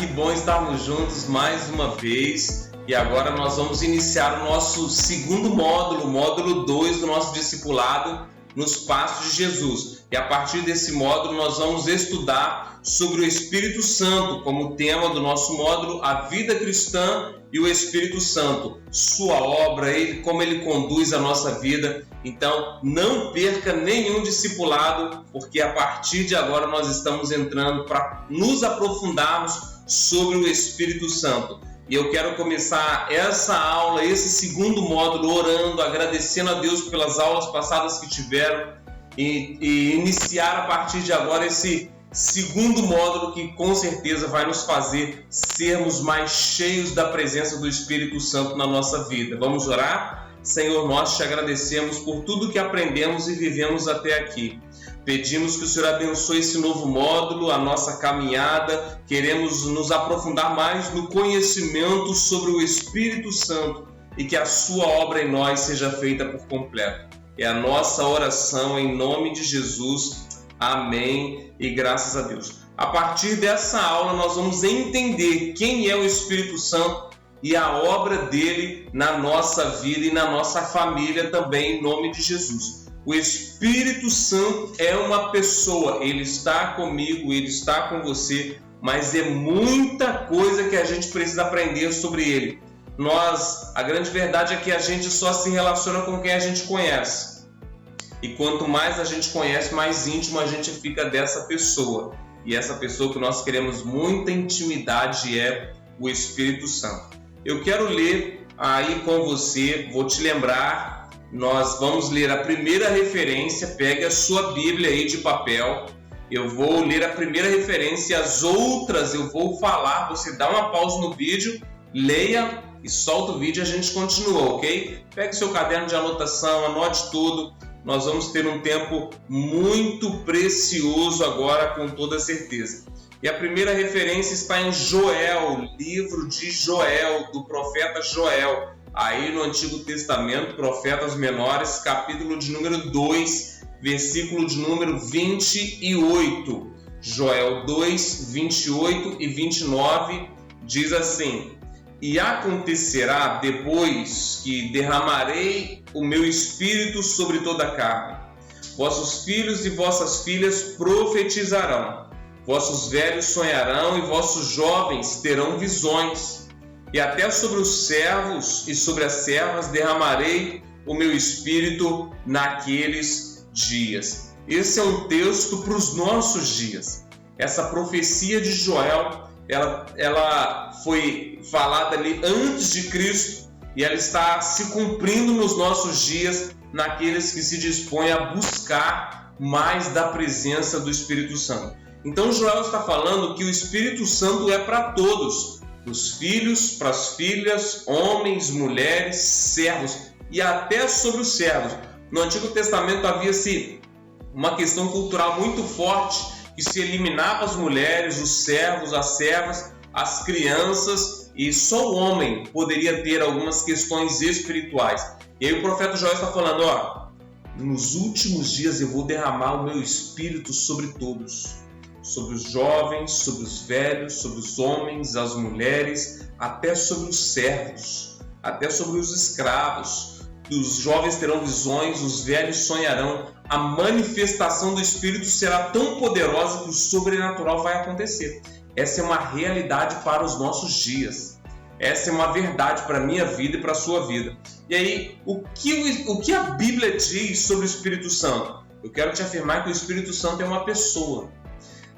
que bom estarmos juntos mais uma vez. E agora nós vamos iniciar o nosso segundo módulo, o módulo 2 do nosso discipulado nos Passos de Jesus. E a partir desse módulo nós vamos estudar sobre o Espírito Santo, como tema do nosso módulo, a vida cristã e o Espírito Santo, sua obra, como ele conduz a nossa vida. Então não perca nenhum discipulado, porque a partir de agora nós estamos entrando para nos aprofundarmos sobre o Espírito Santo. E eu quero começar essa aula, esse segundo módulo, orando, agradecendo a Deus pelas aulas passadas que tiveram e iniciar a partir de agora esse segundo módulo que com certeza vai nos fazer sermos mais cheios da presença do Espírito Santo na nossa vida. Vamos orar? Senhor, nós te agradecemos por tudo que aprendemos e vivemos até aqui. Pedimos que o Senhor abençoe esse novo módulo, a nossa caminhada. Queremos nos aprofundar mais no conhecimento sobre o Espírito Santo e que a sua obra em nós seja feita por completo. É a nossa oração em nome de Jesus. Amém e graças a Deus. A partir dessa aula nós vamos entender quem é o Espírito Santo e a obra dele na nossa vida e na nossa família também em nome de Jesus. O Espírito Santo é uma pessoa, ele está comigo, ele está com você, mas é muita coisa que a gente precisa aprender sobre ele. A grande verdade é que a gente só se relaciona com quem a gente conhece. E quanto mais a gente conhece, mais íntimo a gente fica dessa pessoa. E essa pessoa que nós queremos muita intimidade é o Espírito Santo. Eu quero ler aí com você, vou te lembrar. Nós vamos ler a primeira referência, pegue a sua Bíblia aí de papel, eu vou ler a primeira referência, as outras eu vou falar, você dá uma pausa no vídeo, leia e solta o vídeo e a gente continua, ok? Pegue seu caderno de anotação, anote tudo, nós vamos ter um tempo muito precioso agora com toda certeza. E a primeira referência está em Joel, livro de Joel, do profeta Joel. Aí no Antigo Testamento, Profetas Menores, capítulo de número 2, versículo de número 28. Joel 2, 28 e 29 diz assim: E acontecerá depois que derramarei o meu espírito sobre toda a carne. Vossos filhos e vossas filhas profetizarão, vossos velhos sonharão e vossos jovens terão visões. E até sobre os servos e sobre as servas derramarei o meu espírito naqueles dias. Esse é um texto para os nossos dias. Essa profecia de Joel, ela foi falada ali antes de Cristo e ela está se cumprindo nos nossos dias, naqueles que se dispõem a buscar mais da presença do Espírito Santo. Então Joel está falando que o Espírito Santo é para todos. Os filhos, para as filhas, homens, mulheres, servos e até sobre os servos. No Antigo Testamento havia-se uma questão cultural muito forte que se eliminava as mulheres, os servos, as servas, as crianças e só o homem poderia ter algumas questões espirituais. E aí o profeta Joel está falando, nos últimos dias eu vou derramar o meu espírito sobre todos. Sobre os jovens, sobre os velhos, sobre os homens, as mulheres, até sobre os servos, até sobre os escravos. Os jovens terão visões, os velhos sonharão. A manifestação do Espírito será tão poderosa que o sobrenatural vai acontecer. Essa é uma realidade para os nossos dias. Essa é uma verdade para a minha vida e para a sua vida. E aí, o que a Bíblia diz sobre o Espírito Santo? Eu quero te afirmar que o Espírito Santo é uma pessoa.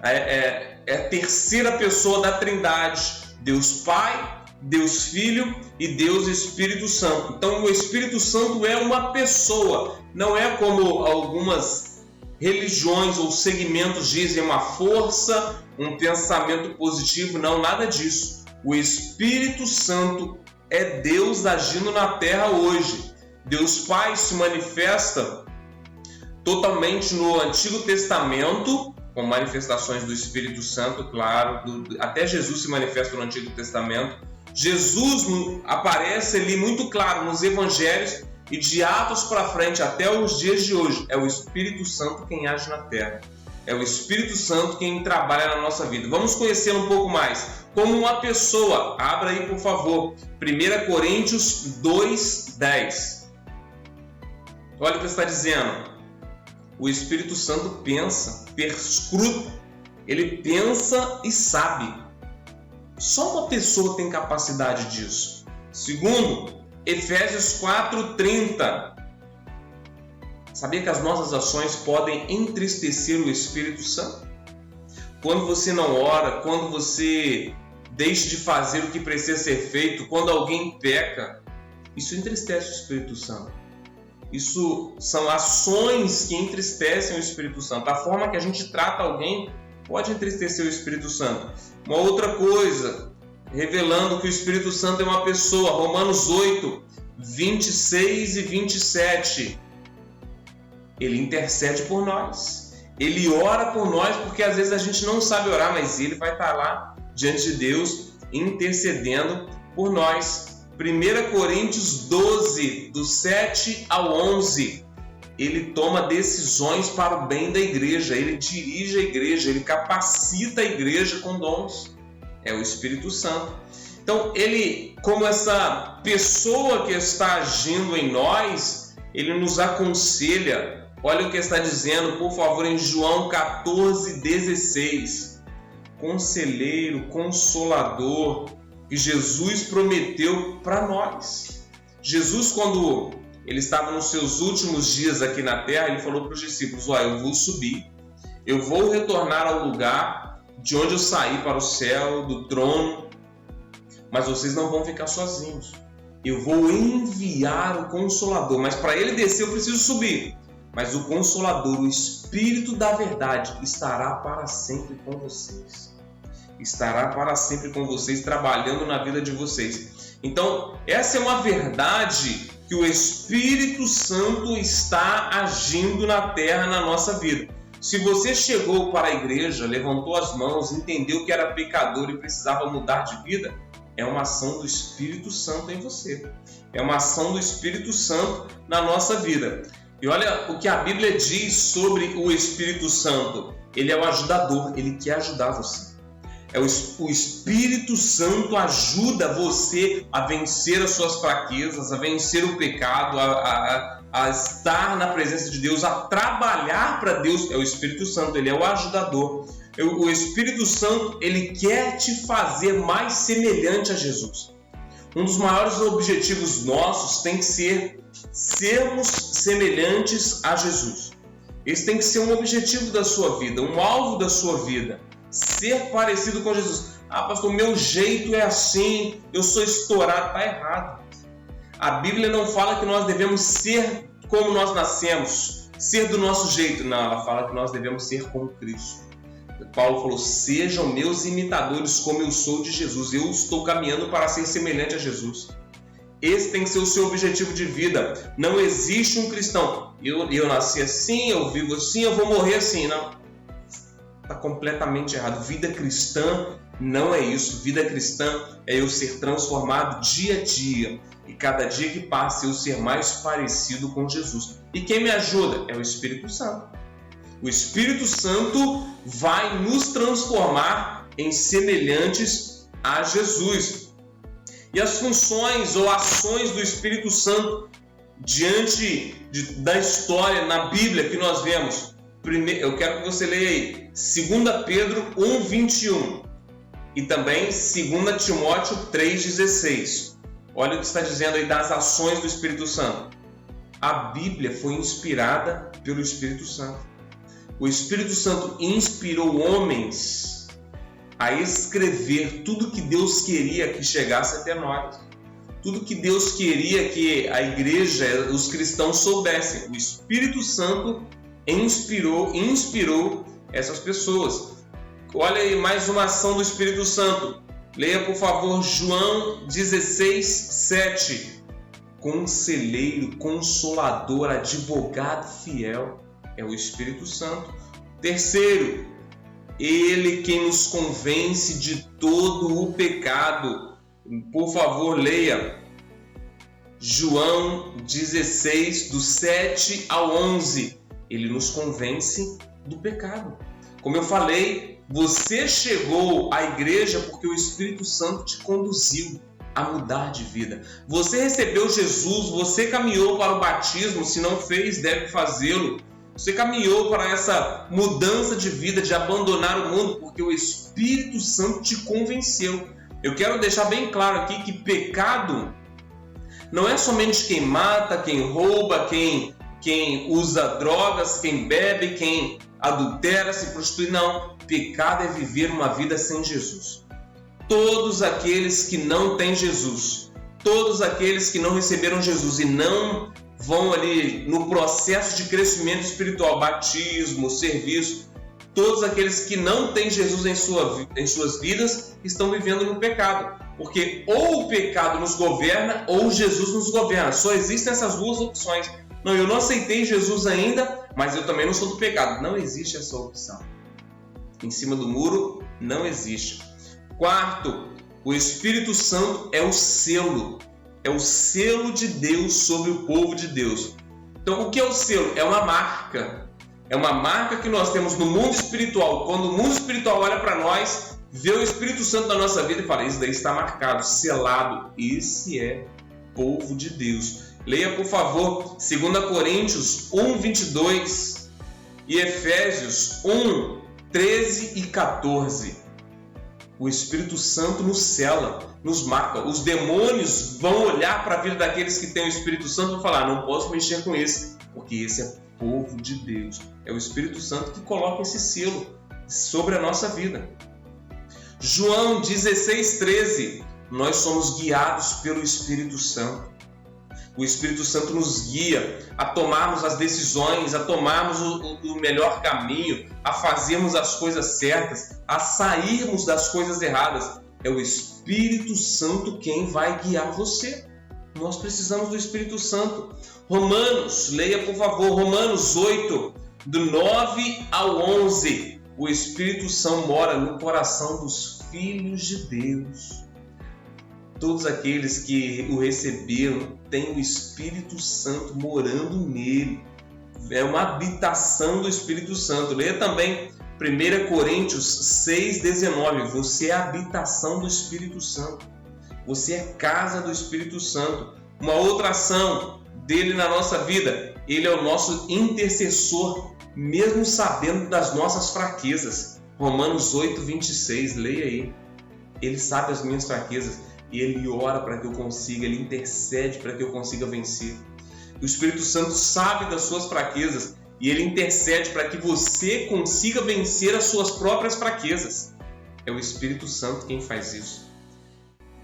É a terceira pessoa da Trindade, Deus Pai, Deus Filho e Deus Espírito Santo. Então o Espírito Santo é uma pessoa, não é como algumas religiões ou segmentos dizem, uma força, um pensamento positivo, não, nada disso. O Espírito Santo é Deus agindo na terra hoje. Deus Pai se manifesta totalmente no Antigo Testamento, com manifestações do Espírito Santo, claro, até Jesus se manifesta no Antigo Testamento. Jesus aparece ali muito claro nos Evangelhos e de Atos para frente até os dias de hoje. É o Espírito Santo quem age na terra. É o Espírito Santo quem trabalha na nossa vida. Vamos conhecê-lo um pouco mais. Como uma pessoa. Abra aí, por favor. 1 Coríntios 2:10. Olha o que está dizendo. O Espírito Santo pensa, perscruta. Ele pensa e sabe. Só uma pessoa tem capacidade disso. Segundo, Efésios 4:30. Sabia que as nossas ações podem entristecer o Espírito Santo? Quando você não ora, quando você deixa de fazer o que precisa ser feito, quando alguém peca, isso entristece o Espírito Santo. Isso são ações que entristecem o Espírito Santo. A forma que a gente trata alguém pode entristecer o Espírito Santo. Uma outra coisa, revelando que o Espírito Santo é uma pessoa. Romanos 8, 26 e 27. Ele intercede por nós. Ele ora por nós, porque às vezes a gente não sabe orar, mas ele vai estar lá diante de Deus intercedendo por nós. 1 Coríntios 12, do 7 ao 11. Ele toma decisões para o bem da igreja, ele dirige a igreja, ele capacita a igreja com dons. É o Espírito Santo. Então, ele, como essa pessoa que está agindo em nós, ele nos aconselha. Olha o que está dizendo, por favor, em João 14:16. Conselheiro, consolador, que Jesus prometeu para nós. Jesus, quando ele estava nos seus últimos dias aqui na terra, ele falou para os discípulos: olha, eu vou subir, eu vou retornar ao lugar de onde eu saí para o céu, do trono, mas vocês não vão ficar sozinhos. Eu vou enviar o Consolador, mas para ele descer eu preciso subir. Mas o Consolador, o Espírito da verdade, estará para sempre com vocês. Estará para sempre com vocês, trabalhando na vida de vocês. Então, essa é uma verdade que o Espírito Santo está agindo na terra, na nossa vida. Se você chegou para a igreja, levantou as mãos, entendeu que era pecador e precisava mudar de vida, é uma ação do Espírito Santo em você. É uma ação do Espírito Santo na nossa vida. E olha o que a Bíblia diz sobre o Espírito Santo. Ele é o ajudador, ele quer ajudar você. O Espírito Santo ajuda você a vencer as suas fraquezas, a vencer o pecado, a estar na presença de Deus, a trabalhar para Deus. É o Espírito Santo, ele é o ajudador. O Espírito Santo, ele quer te fazer mais semelhante a Jesus. Um dos maiores objetivos nossos tem que ser sermos semelhantes a Jesus. Esse tem que ser um objetivo da sua vida, um alvo da sua vida. Ser parecido com Jesus. Ah, pastor, meu jeito é assim, eu sou estourado. Está errado. A Bíblia não fala que nós devemos ser como nós nascemos, ser do nosso jeito. Não, ela fala que nós devemos ser como Cristo. Paulo falou: sejam meus imitadores como eu sou de Jesus. Eu estou caminhando para ser semelhante a Jesus. Esse tem que ser o seu objetivo de vida. Não existe um cristão: eu nasci assim, eu vivo assim, eu vou morrer assim. Não, está completamente errado. Vida cristã não é isso. Vida cristã é eu ser transformado dia a dia. E cada dia que passa eu ser mais parecido com Jesus. E quem me ajuda? É o Espírito Santo. O Espírito Santo vai nos transformar em semelhantes a Jesus. E as funções ou ações do Espírito Santo diante da história na Bíblia que nós vemos. Primeiro, eu quero que você leia aí 2 Pedro 1:21 e também 2 Timóteo 3:16. Olha o que está dizendo aí das ações do Espírito Santo. A Bíblia foi inspirada pelo Espírito Santo. O Espírito Santo inspirou homens a escrever tudo que Deus queria que chegasse até nós. Tudo que Deus queria que a igreja, os cristãos soubessem. O Espírito Santo inspirou essas pessoas. Olha aí mais uma ação do Espírito Santo. Leia, por favor, João 16:7. Conselheiro, consolador, advogado fiel. É o Espírito Santo. Terceiro, ele quem nos convence de todo o pecado. Por favor, leia João 16, do 7 ao 11. Ele nos convence do pecado. Como eu falei, você chegou à igreja porque o Espírito Santo te conduziu a mudar de vida. Você recebeu Jesus, você caminhou para o batismo, se não fez, deve fazê-lo. Você caminhou para essa mudança de vida, de abandonar o mundo, porque o Espírito Santo te convenceu. Eu quero deixar bem claro aqui que pecado não é somente quem mata, quem rouba, quem usa drogas, quem bebe, quem adultera, se prostitui. Não, pecado é viver uma vida sem Jesus. Todos aqueles que não têm Jesus, todos aqueles que não receberam Jesus e não vão ali no processo de crescimento espiritual, batismo, serviço, todos aqueles que não têm Jesus em suas vidas estão vivendo no pecado. Porque ou o pecado nos governa ou Jesus nos governa. Só existem essas duas opções. Não, eu não aceitei Jesus ainda, mas eu também não sou do pecado. Não existe essa opção. Em cima do muro, não existe. Quarto, o Espírito Santo é o selo. É o selo de Deus sobre o povo de Deus. Então, o que é o selo? É uma marca. É uma marca que nós temos no mundo espiritual. Quando o mundo espiritual olha para nós, vê o Espírito Santo na nossa vida e fala: isso daí está marcado, selado. Esse é povo de Deus. Leia, por favor, 2 Coríntios 1, 22 e Efésios 1, 13 e 14. O Espírito Santo nos sela, nos marca. Os demônios vão olhar para a vida daqueles que têm o Espírito Santo e vão falar: não posso mexer com esse, porque esse é povo de Deus. É o Espírito Santo que coloca esse selo sobre a nossa vida. João 16, 13. Nós somos guiados pelo Espírito Santo. O Espírito Santo nos guia a tomarmos as decisões, a tomarmos o melhor caminho, a fazermos as coisas certas, a sairmos das coisas erradas. É o Espírito Santo quem vai guiar você. Nós precisamos do Espírito Santo. Romanos, leia por favor, Romanos 8, do 9 ao 11. O Espírito Santo mora no coração dos filhos de Deus. Todos aqueles que o receberam têm o Espírito Santo morando nele. É uma habitação do Espírito Santo. Leia também 1 Coríntios 6, 19. Você é a habitação do Espírito Santo. Você é casa do Espírito Santo. Uma outra ação dele na nossa vida: ele é o nosso intercessor, mesmo sabendo das nossas fraquezas. Romanos 8, 26. Leia aí. Ele sabe as minhas fraquezas. E ele ora para que eu consiga, ele intercede para que eu consiga vencer. O Espírito Santo sabe das suas fraquezas e ele intercede para que você consiga vencer as suas próprias fraquezas. É o Espírito Santo quem faz isso.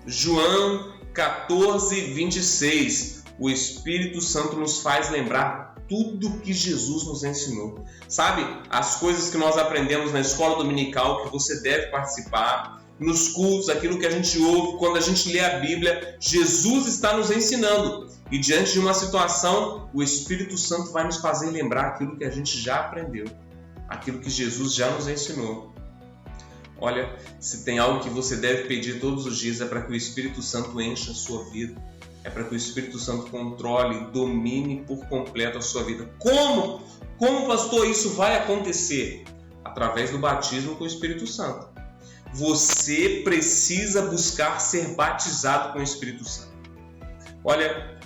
João 14, 26. O Espírito Santo nos faz lembrar tudo que Jesus nos ensinou. Sabe, as coisas que nós aprendemos na escola dominical que você deve participar, nos cultos, aquilo que a gente ouve, quando a gente lê a Bíblia, Jesus está nos ensinando. E diante de uma situação, o Espírito Santo vai nos fazer lembrar aquilo que a gente já aprendeu, aquilo que Jesus já nos ensinou. Olha, se tem algo que você deve pedir todos os dias, é para que o Espírito Santo encha a sua vida. É para que o Espírito Santo controle, domine por completo a sua vida. Como? Como, pastor, isso vai acontecer? Através do batismo com o Espírito Santo. Você precisa buscar ser batizado com o Espírito Santo. Olha,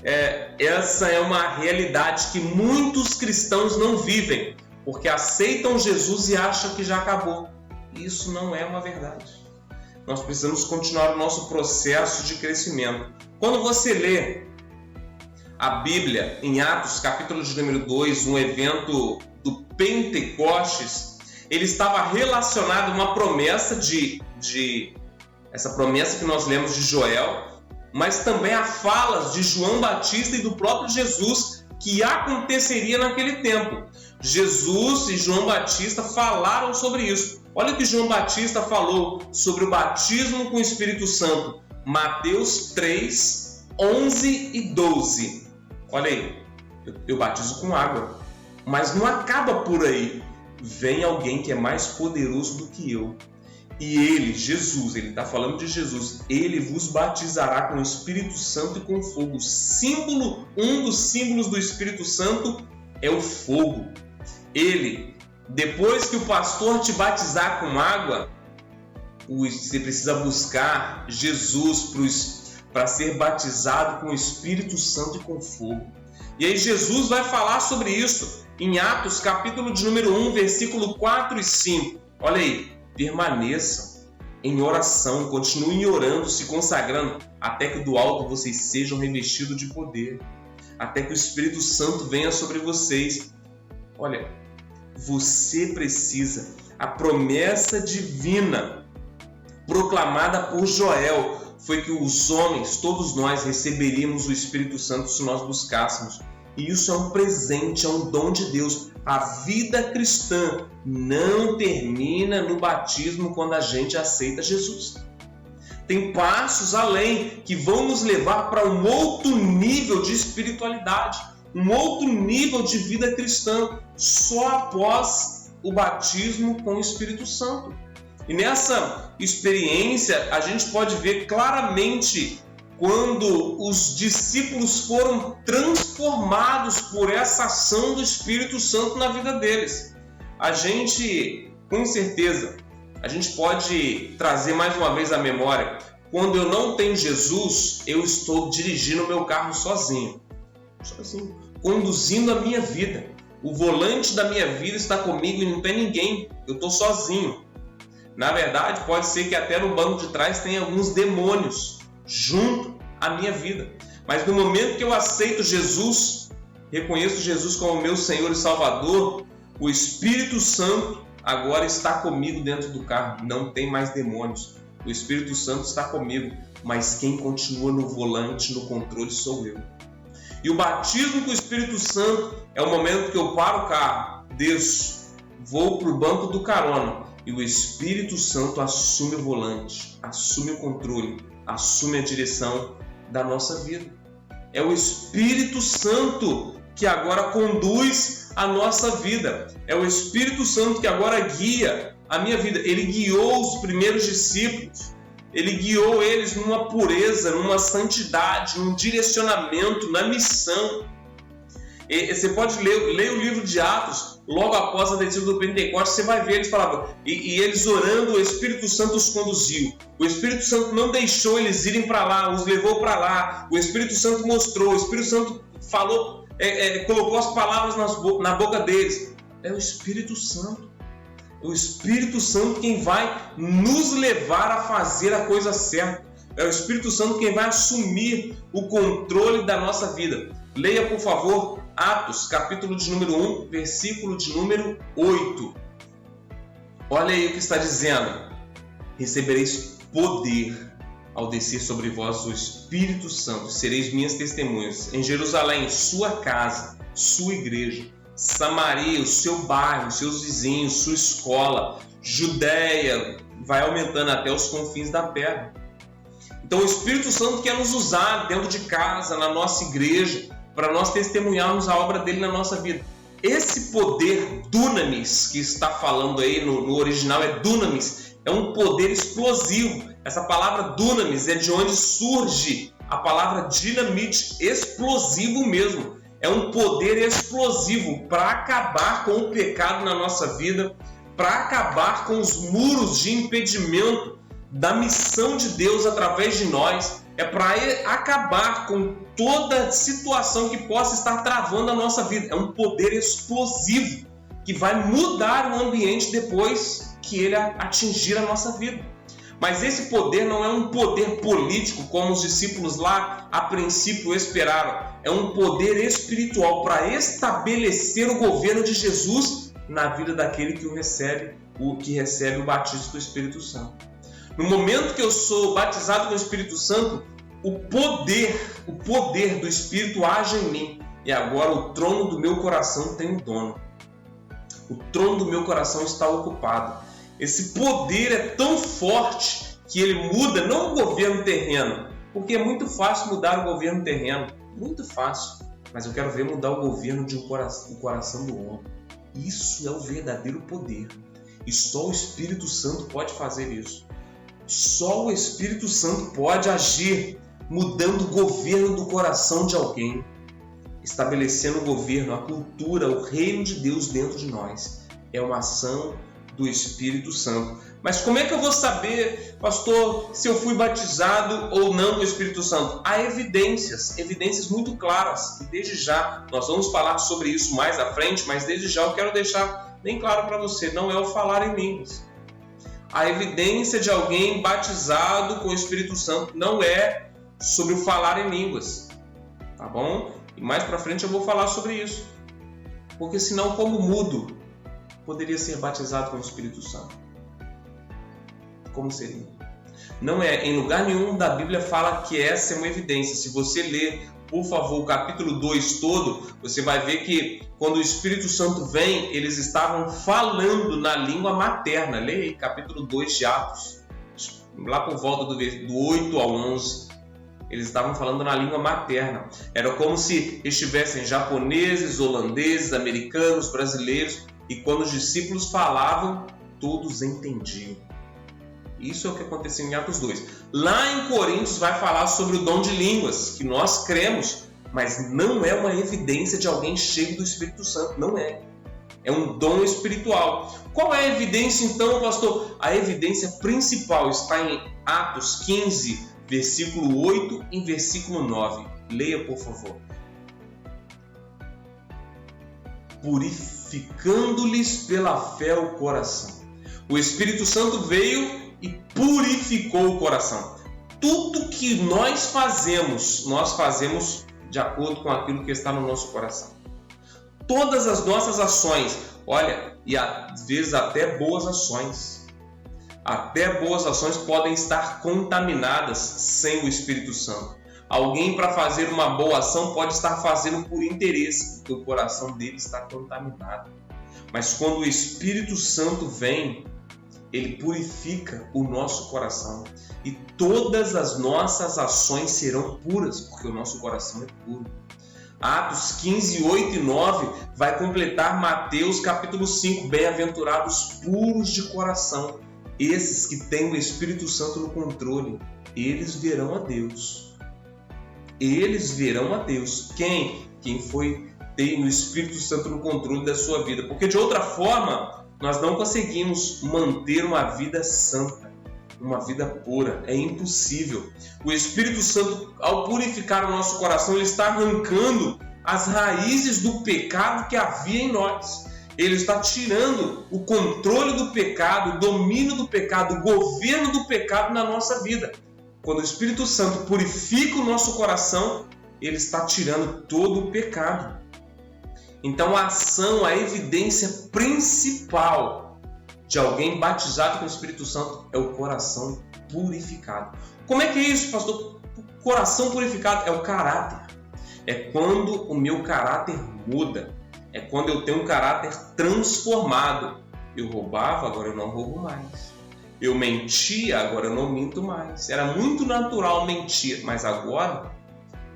essa é uma realidade que muitos cristãos não vivem, porque aceitam Jesus e acham que já acabou. Isso não é uma verdade. Nós precisamos continuar o nosso processo de crescimento. Quando você lê a Bíblia em Atos, capítulo de número 2, um evento do Pentecostes, ele estava relacionado a uma promessa essa promessa que nós lemos de Joel, mas também a falas de João Batista e do próprio Jesus que aconteceria naquele tempo. Jesus e João Batista falaram sobre isso. Olha o que João Batista falou sobre o batismo com o Espírito Santo. Mateus 3, 11 e 12. Olha aí, eu batizo com água, mas não acaba por aí. Vem alguém que é mais poderoso do que eu. E ele, Jesus, ele está falando de Jesus, ele vos batizará com o Espírito Santo e com fogo. Um dos símbolos do Espírito Santo é o fogo. Ele Depois que o pastor te batizar com água, você precisa buscar Jesus para ser batizado com o Espírito Santo e com fogo. E aí Jesus vai falar sobre isso em Atos, capítulo de número 1, versículo 4 e 5. Olha aí, permaneçam em oração, continuem orando, se consagrando, até que do alto vocês sejam revestidos de poder, até que o Espírito Santo venha sobre vocês. Olha, você precisa, a promessa divina proclamada por Joel foi que os homens, todos nós, receberíamos o Espírito Santo se nós buscássemos. E isso é um presente, é um dom de Deus. A vida cristã não termina no batismo quando a gente aceita Jesus. Tem passos além que vão nos levar para um outro nível de espiritualidade, um outro nível de vida cristã, só após o batismo com o Espírito Santo. E nessa experiência a gente pode ver claramente quando os discípulos foram transformados por essa ação do Espírito Santo na vida deles. A gente, com certeza, a gente pode trazer mais uma vez à memória, quando eu não tenho Jesus, eu estou dirigindo o meu carro sozinho, conduzindo a minha vida. O volante da minha vida está comigo e não tem ninguém, eu estou sozinho. Na verdade, pode ser que até no banco de trás tenha alguns demônios junto à minha vida. Mas no momento que eu aceito Jesus, reconheço Jesus como meu Senhor e Salvador, o Espírito Santo agora está comigo dentro do carro. Não tem mais demônios. O Espírito Santo está comigo, mas quem continua no volante, no controle, sou eu. E o batismo com o Espírito Santo é o momento que eu paro o carro, desço, vou para o banco do carona e o Espírito Santo assume o volante, assume o controle, assume a direção da nossa vida. É o Espírito Santo que agora conduz a nossa vida. É o Espírito Santo que agora guia a minha vida. Ele guiou os primeiros discípulos. Ele guiou eles numa pureza, numa santidade, num direcionamento, na missão. E você pode ler o livro de Atos, logo após a descida do Pentecostes, você vai ver, eles falavam, e eles orando, o Espírito Santo os conduziu. O Espírito Santo não deixou eles irem para lá, os levou para lá. O Espírito Santo mostrou, o Espírito Santo falou, colocou as palavras na boca deles. É o Espírito Santo. É o Espírito Santo quem vai nos levar a fazer a coisa certa. É o Espírito Santo quem vai assumir o controle da nossa vida. Leia, por favor, Atos, capítulo de número 1, versículo de número 8. Olha aí o que está dizendo. Recebereis poder ao descer sobre vós o Espírito Santo. Sereis minhas testemunhas em Jerusalém, sua casa, sua igreja, Samaria, o seu bairro, seus vizinhos, sua escola, Judéia, vai aumentando até os confins da terra. Então o Espírito Santo quer nos usar dentro de casa, na nossa igreja, para nós testemunharmos a obra dele na nossa vida. Esse poder dunamis que está falando aí, no original é dunamis, é um poder explosivo. Essa palavra dunamis é de onde surge a palavra dinamite, explosivo mesmo. É um poder explosivo para acabar com o pecado na nossa vida, para acabar com os muros de impedimento da missão de Deus através de nós. É para acabar com toda situação que possa estar travando a nossa vida. É um poder explosivo que vai mudar o ambiente depois que ele atingir a nossa vida. Mas esse poder não é um poder político, como os discípulos lá a princípio esperaram. É um poder espiritual para estabelecer o governo de Jesus na vida daquele que recebe o batismo do Espírito Santo. No momento que eu sou batizado com o Espírito Santo, o poder do Espírito age em mim. E agora o trono do meu coração tem um dono. O trono do meu coração está ocupado. Esse poder é tão forte que ele muda não o governo terreno, porque é muito fácil mudar o governo terreno, muito fácil. Mas eu quero ver mudar o governo de o coração do homem. Isso é o verdadeiro poder. E só o Espírito Santo pode fazer isso. Só o Espírito Santo pode agir, mudando o governo do coração de alguém, estabelecendo o governo, a cultura, o reino de Deus dentro de nós. É uma ação do Espírito Santo. Mas como é que eu vou saber, pastor, se eu fui batizado ou não com o Espírito Santo? Há evidências muito claras. E desde já, nós vamos falar sobre isso mais à frente, mas desde já eu quero deixar bem claro para você, não é o falar em línguas. A evidência de alguém batizado com o Espírito Santo não é sobre o falar em línguas, tá bom? E mais para frente eu vou falar sobre isso. Porque senão, como mudo, poderia ser batizado com o Espírito Santo? Como seria? Não é, em lugar nenhum da Bíblia fala que essa é uma evidência. Se você ler, por favor, o capítulo 2 todo, você vai ver que quando o Espírito Santo vem, eles estavam falando na língua materna. Leia aí, capítulo 2 de Atos, lá por volta do 8 ao 11. Eles estavam falando na língua materna. Era como se estivessem japoneses, holandeses, americanos, brasileiros, e quando os discípulos falavam, todos entendiam. Isso é o que aconteceu em Atos 2. Lá em Coríntios vai falar sobre o dom de línguas, que nós cremos, mas não é uma evidência de alguém cheio do Espírito Santo, não é. É um dom espiritual. Qual é a evidência então, pastor? A evidência principal está em Atos 15, versículo 8 e versículo 9. Leia, por favor. Purificando-lhes pela fé o coração. O Espírito Santo veio e purificou o coração. Tudo que nós fazemos de acordo com aquilo que está no nosso coração. Todas as nossas ações, olha, e às vezes até boas ações podem estar contaminadas sem o Espírito Santo. Alguém, para fazer uma boa ação, pode estar fazendo por interesse, porque o coração dele está contaminado. Mas quando o Espírito Santo vem, ele purifica o nosso coração e todas as nossas ações serão puras, porque o nosso coração é puro. Atos 15, 8 e 9 vai completar Mateus capítulo 5. Bem-aventurados puros de coração, esses que têm o Espírito Santo no controle, eles verão a Deus. Eles verão a Deus. Quem tem o Espírito Santo no controle da sua vida. Porque de outra forma, nós não conseguimos manter uma vida santa, uma vida pura. É impossível. O Espírito Santo, ao purificar o nosso coração, ele está arrancando as raízes do pecado que havia em nós. Ele está tirando o controle do pecado, o domínio do pecado, o governo do pecado na nossa vida. Quando o Espírito Santo purifica o nosso coração, ele está tirando todo o pecado. Então a ação, a evidência principal de alguém batizado com o Espírito Santo é o coração purificado. Como é que é isso, pastor? O coração purificado é o caráter. É quando o meu caráter muda. É quando eu tenho um caráter transformado. Eu roubava, agora eu não roubo mais. Eu mentia, agora eu não minto mais. Era muito natural mentir, mas agora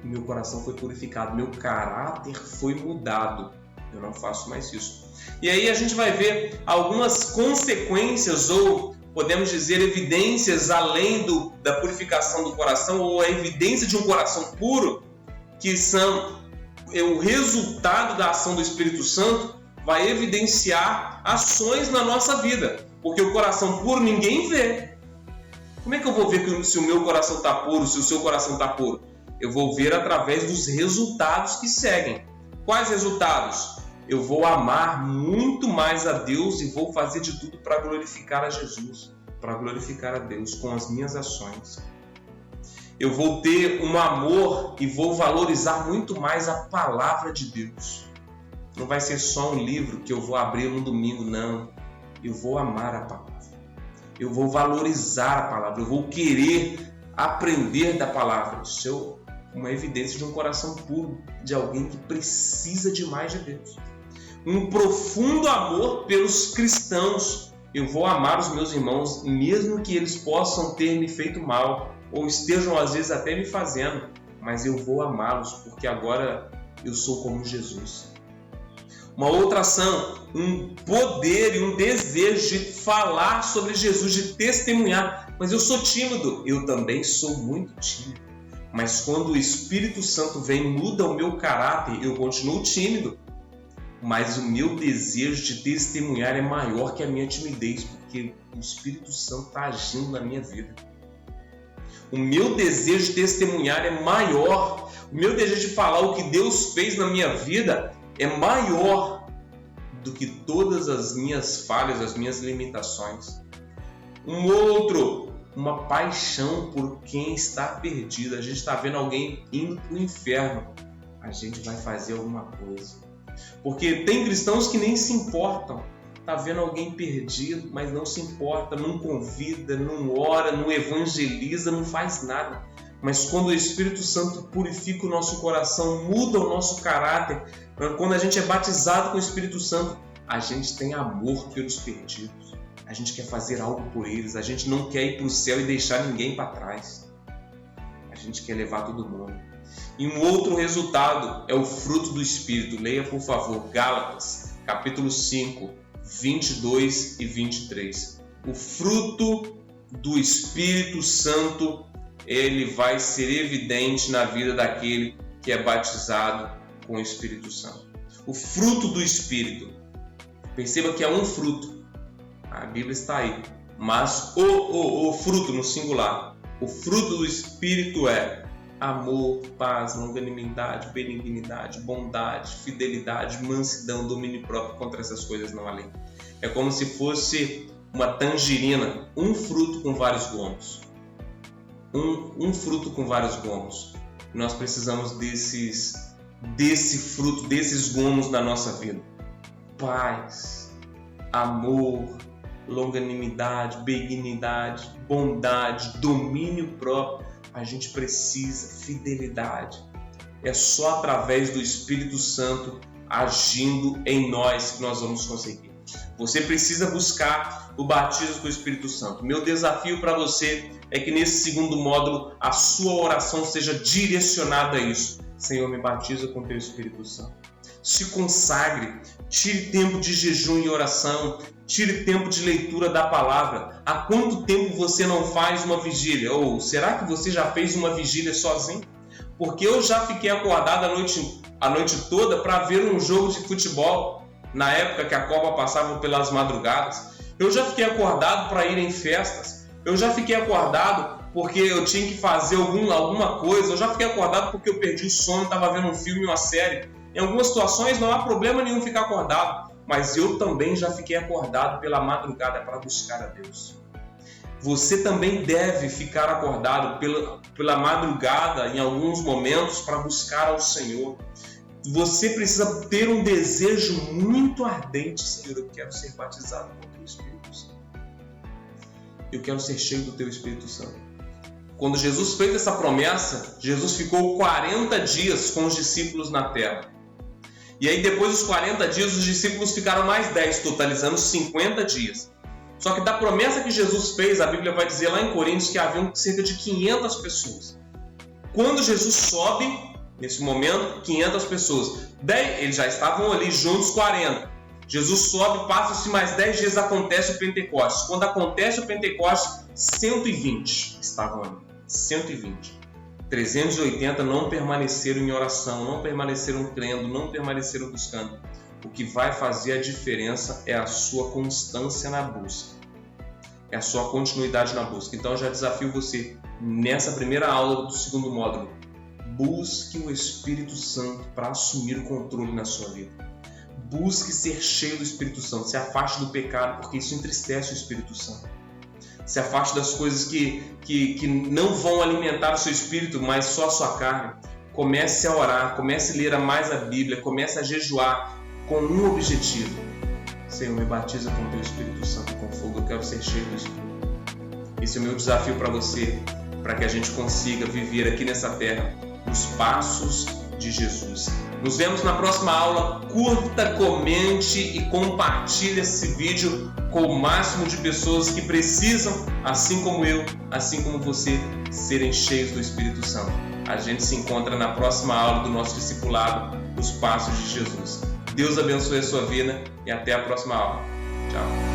meu coração foi purificado, meu caráter foi mudado. Eu não faço mais isso. E aí a gente vai ver algumas consequências, ou podemos dizer evidências além da purificação do coração, ou a evidência de um coração puro, que são o resultado da ação do Espírito Santo, vai evidenciar ações na nossa vida. Porque o coração puro ninguém vê. Como é que eu vou ver se o meu coração está puro, se o seu coração está puro? Eu vou ver através dos resultados que seguem. Quais resultados? Eu vou amar muito mais a Deus e vou fazer de tudo para glorificar a Jesus, para glorificar a Deus com as minhas ações. Eu vou ter um amor e vou valorizar muito mais a palavra de Deus. Não vai ser só um livro que eu vou abrir no domingo, não. Eu vou amar a palavra. Eu vou valorizar a palavra. Eu vou querer aprender da palavra. Isso é uma evidência de um coração puro, de alguém que precisa demais de Deus. Um profundo amor pelos cristãos. Eu vou amar os meus irmãos, mesmo que eles possam ter me feito mal, ou estejam às vezes até me fazendo, mas eu vou amá-los, porque agora eu sou como Jesus. Uma outra ação, um poder e um desejo de falar sobre Jesus, de testemunhar. Mas eu sou tímido, eu também sou muito tímido. Mas quando o Espírito Santo vem e muda o meu caráter, eu continuo tímido. mas o meu desejo de testemunhar é maior que a minha timidez, porque o Espírito Santo está agindo na minha vida. O meu desejo de testemunhar é maior, o meu desejo de falar o que Deus fez na minha vida é maior do que todas as minhas falhas, as minhas limitações. Uma paixão por quem está perdido. A gente está vendo alguém indo para o inferno, a gente vai fazer alguma coisa. Porque tem cristãos que nem se importam. Está vendo alguém perdido, mas não se importa, não convida, não ora, não evangeliza, não faz nada. Mas quando o Espírito Santo purifica o nosso coração, muda o nosso caráter, quando a gente é batizado com o Espírito Santo, a gente tem amor pelos perdidos. A gente quer fazer algo por eles. A gente não quer ir para o céu e deixar ninguém para trás. A gente quer levar todo mundo. E um outro resultado é o fruto do Espírito. Leia, por favor, Gálatas, capítulo 5, 22 e 23. O fruto do Espírito Santo, ele vai ser evidente na vida daquele que é batizado com o Espírito Santo. O fruto do Espírito. Perceba que é um fruto. A Bíblia está aí. Mas o fruto no singular. O fruto do Espírito é amor, paz, longanimidade, benignidade, bondade, fidelidade, mansidão, domínio próprio. Contra essas coisas não há lei. É como se fosse uma tangerina, um fruto com vários gomos. Um fruto com vários gomos. Nós precisamos desse fruto, desses gomos na nossa vida. Paz, amor, longanimidade, benignidade, bondade, domínio próprio. A gente precisa fidelidade. É só através do Espírito Santo agindo em nós que nós vamos conseguir. Você precisa buscar o batismo com o Espírito Santo. Meu desafio para você é que nesse segundo módulo a sua oração seja direcionada a isso. Senhor, me batiza com o teu Espírito Santo. Se consagre, tire tempo de jejum e oração, tire tempo de leitura da palavra. Há quanto tempo você não faz uma vigília? Ou será que você já fez uma vigília sozinho? Porque eu já fiquei acordado a noite toda para ver um jogo de futebol, na época que a Copa passava pelas madrugadas. Eu já fiquei acordado para ir em festas. Eu já fiquei acordado porque eu tinha que fazer alguma coisa. Eu já fiquei acordado porque eu perdi o sono, estava vendo um filme, uma série. Em algumas situações não há problema nenhum ficar acordado, mas eu também já fiquei acordado pela madrugada para buscar a Deus. Você também deve ficar acordado pela madrugada em alguns momentos para buscar ao Senhor. Você precisa ter um desejo muito ardente. Senhor, eu quero ser batizado com o teu Espírito Santo. Eu quero ser cheio do teu Espírito Santo. Quando Jesus fez essa promessa, Jesus ficou 40 dias com os discípulos na terra. E aí depois dos 40 dias, os discípulos ficaram mais 10, totalizando 50 dias. Só que da promessa que Jesus fez, a Bíblia vai dizer lá em Coríntios que haviam cerca de 500 pessoas. Quando Jesus sobe, nesse momento, 500 pessoas. Eles já estavam ali juntos, 40. Jesus sobe, passa-se mais 10 dias, acontece o Pentecostes. Quando acontece o Pentecostes, 120 estavam ali. 120. 380 não permaneceram em oração, não permaneceram crendo, não permaneceram buscando. O que vai fazer a diferença é a sua constância na busca. É a sua continuidade na busca. Então eu já desafio você, nessa primeira aula do segundo módulo, busque o Espírito Santo para assumir o controle na sua vida. Busque ser cheio do Espírito Santo. Se afaste do pecado, porque isso entristece o Espírito Santo. Se afaste das coisas que não vão alimentar o seu espírito, mas só a sua carne. Comece a orar, comece a ler mais a Bíblia, comece a jejuar com um objetivo. Senhor, me batiza com o teu Espírito Santo com fogo. Eu quero ser cheio do Espírito. Esse é o meu desafio para você, para que a gente consiga viver aqui nessa terra os passos de Jesus. Nos vemos na próxima aula. Curta, comente e compartilhe esse vídeo com o máximo de pessoas que precisam, assim como eu, assim como você, serem cheios do Espírito Santo. A gente se encontra na próxima aula do nosso discipulado, Os Passos de Jesus. Deus abençoe a sua vida e até a próxima aula. Tchau.